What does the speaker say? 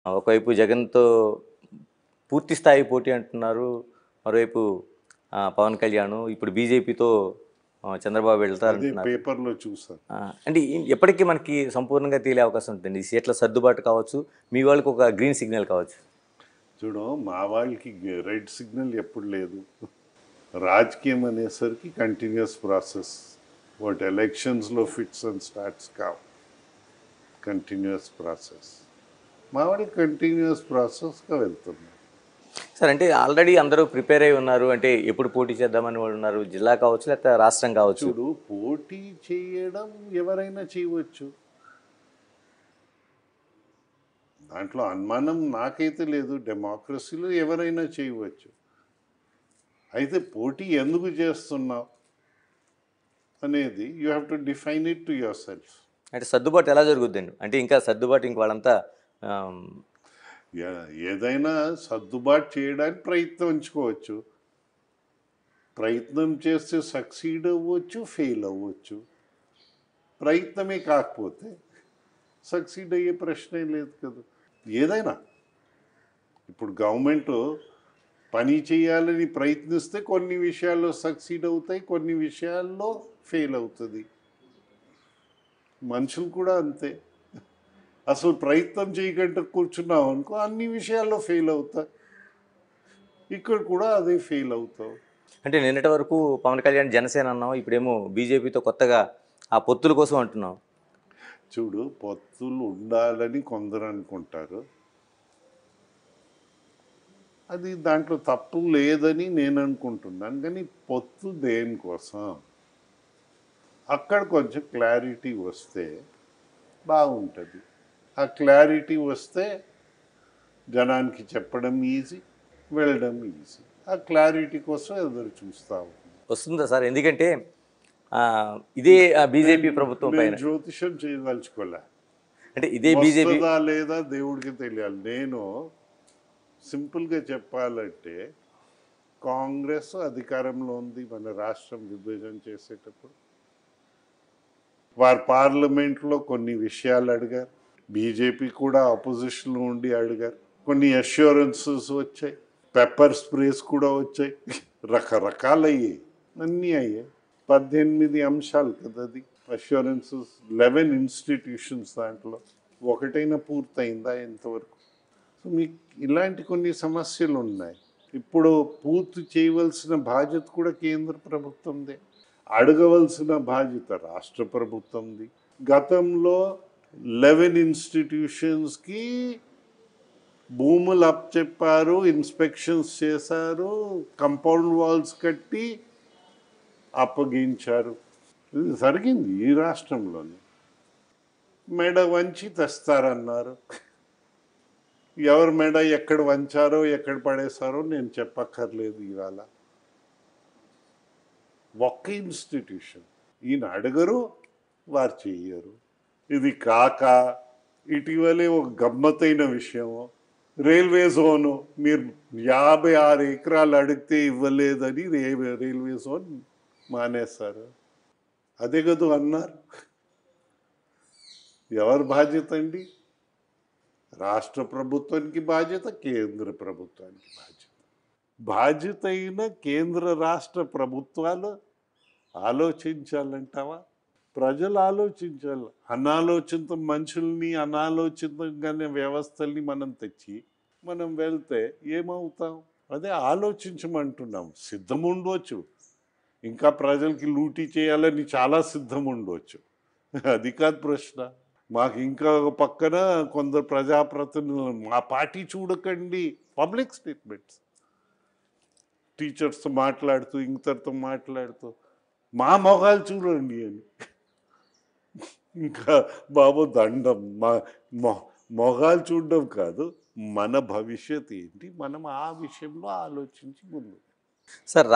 ఒకవైపు జగన్‌తో పూర్తి స్థాయి పోటీ అంటున్నారు. మరోవైపు పవన్ కళ్యాణ్, ఇప్పుడు బీజేపీతో చంద్రబాబు అదే వెళ్తారంటున్నారు. పేపర్లో చూసాను. అంటే ఎప్పటికి మనకి సంపూర్ణంగా తేలే అవకాశం ఉంటుంది. ఈ సీట్ల సర్దుబాటు కావచ్చు, మీ వాళ్ళకి ఒక గ్రీన్ సిగ్నల్ కావచ్చు. చూడు, మా వాళ్ళకి రెడ్ సిగ్నల్ ఎప్పుడు లేదు. రాజకీయం అనేసరికి కంటిన్యూస్ ప్రాసెస్. వాటి ఎలక్షన్స్లో ఫిట్స్ అండ్ స్టార్ట్స్ కావు. Continuous process. మా వాళ్ళకి కంటిన్యూస్ ప్రాసెస్గా వెళ్తున్నాం. సార్, అంటే ఆల్రెడీ అందరూ ప్రిపేర్ అయి ఉన్నారు. అంటే ఎప్పుడు పోటీ చేద్దామని వాళ్ళు ఉన్నారు. జిల్లా కావచ్చు, లేకపోతే రాష్ట్రం కావచ్చు. చూడు, పోటీ చేయడం ఎవరైనా చేయవచ్చు. దాంట్లో అనుమానం నాకైతే లేదు. డెమోక్రసీలో ఎవరైనా చేయవచ్చు. అయితే పోటీ ఎందుకు చేస్తున్నావు అనేది you have to define it to your self. అంటే సర్దుబాటు ఎలా జరుగుద్దండి? అంటే ఇంకా సర్దుబాటు ఇంక వాళ్ళంతా ఏదైనా సర్దుబాటు చేయడానికి ప్రయత్నించుకోవచ్చు. ప్రయత్నం చేస్తే సక్సీడ్ అవ్వచ్చు, ఫెయిల్ అవ్వచ్చు. ప్రయత్నమే కాకపోతే సక్సీడ్ అయ్యే ప్రశ్నే లేదు కదా. ఏదైనా ఇప్పుడు గవర్నమెంట్ పని చేయాలని ప్రయత్నిస్తే కొన్ని విషయాల్లో సక్సీడ్ అవుతాయి, కొన్ని విషయాల్లో ఫెయిల్ అవుతుంది. మనుషులు కూడా అంతే. అసలు ప్రయత్నం చేయకుండా కూర్చున్నావు అనుకో, అన్ని విషయాల్లో ఫెయిల్ అవుతా. ఇక్కడ కూడా అదే ఫెయిల్ అవుతావు. అంటే నిన్నటి వరకు పవన్ కళ్యాణ్ జనసేన అన్నాం, ఇప్పుడేమో బీజేపీతో కొత్తగా ఆ పొత్తుల కోసం అంటున్నాం. చూడు, పొత్తులు ఉండాలని కొందరు అనుకుంటారు. అది దాంట్లో తప్పు లేదని నేను అనుకుంటున్నాను. కానీ పొత్తు దేనికోసం, అక్కడ కొంచెం క్లారిటీ వస్తే బాగుంటుంది. ఆ క్లారిటీ వస్తే జనానికి చెప్పడం ఈజీ, వెళ్ళడం ఈజీ. ఆ క్లారిటీ కోసం ఎదురు చూస్తాము. వస్తుందా సార్? ఎందుకంటే ఇదే బీజేపీ ప్రభుత్వం పైన జ్యోతిషం చేయదలుచుకోలే. అంటే ఇదే బీజేపీ వస్తుందా లేదా దేవుడికి తెలియాలి. నేను సింపుల్గా చెప్పాలంటే, కాంగ్రెస్ అధికారంలో ఉంది మన రాష్ట్రం విభజన చేసేటప్పుడు. వారు పార్లమెంట్లో కొన్ని విషయాలు అడిగారు. బీజేపీ కూడా ఆపోజిషన్లో ఉండి అడిగారు. కొన్ని అష్యూరెన్సెస్ వచ్చాయి, పెప్పర్ స్ప్రేస్ కూడా వచ్చాయి, రకరకాలయ్యాయి, అన్నీ అయ్యాయి. 18 అంశాలు కదా అది. Assurances 11 institutions. దాంట్లో ఒకటైనా పూర్తయిందా ఇంతవరకు? సో మీకు ఇలాంటి కొన్ని సమస్యలు ఉన్నాయి. ఇప్పుడు పూర్తి చేయవలసిన బాధ్యత కూడా కేంద్ర ప్రభుత్వందే, అడగవలసిన బాధ్యత రాష్ట్ర ప్రభుత్వంది. గతంలో 11 ఇన్స్టిట్యూషన్స్కి భూములు అప్పచెప్పారు, ఇన్స్పెక్షన్స్ చేశారు, కంపౌండ్ వాల్స్ కట్టి అప్పగించారు. ఇది జరిగింది ఈ రాష్ట్రంలోనే. మెడ వంచి తెస్తారన్నారు. ఎవరు మెడ ఎక్కడ వంచారో ఎక్కడ పడేశారో నేను చెప్పక్కర్లేదు. ఇవాళ ఒక్క ఇన్స్టిట్యూషన్ ఈయన అడగరు, వారు చెయ్యరు. ఇది కాక ఇటీవలే ఒక గమ్మత్తైన విషయం, రైల్వే జోను మీరు 56 ఎకరాలు అడిగితే ఇవ్వలేదని రైల్వే జోన్ మానేశారు. అదే కదా అన్నారు. ఎవరి బాధ్యత అండి? రాష్ట్ర ప్రభుత్వానికి బాధ్యత, కేంద్ర ప్రభుత్వానికి బాధ్యత. బాధ్యత అయిన కేంద్ర రాష్ట్ర ప్రభుత్వాలు ఆలోచించాలంటావా? ప్రజలు ఆలోచించాలి. అనాలోచిత మనుషుల్ని, అనాలోచితంగానే వ్యవస్థల్ని మనం తెచ్చి మనం వెళ్తే ఏమవుతాం? అదే ఆలోచించమంటున్నాం. సిద్ధం ఉండవచ్చు, ఇంకా ప్రజలకి లూటీ చేయాలని చాలా సిద్ధం ఉండవచ్చు. అది కాదు ప్రశ్న. మాకు ఇంకా ఒక పక్కన కొందరు ప్రజాప్రతినిధులు మా పార్టీ చూడకండి, పబ్లిక్ స్టేట్మెంట్స్, టీచర్స్తో మాట్లాడుతూ ఇంతటితో మాట్లాడుతూ మా మొగాలు చూడండి అని. ఇంకా బాబు దండం. మొగాలు చూడడం కాదు, మన భవిష్యత్ ఏంటి, మనం ఆ విషయంలో ఆలోచించి ముందు. సార్,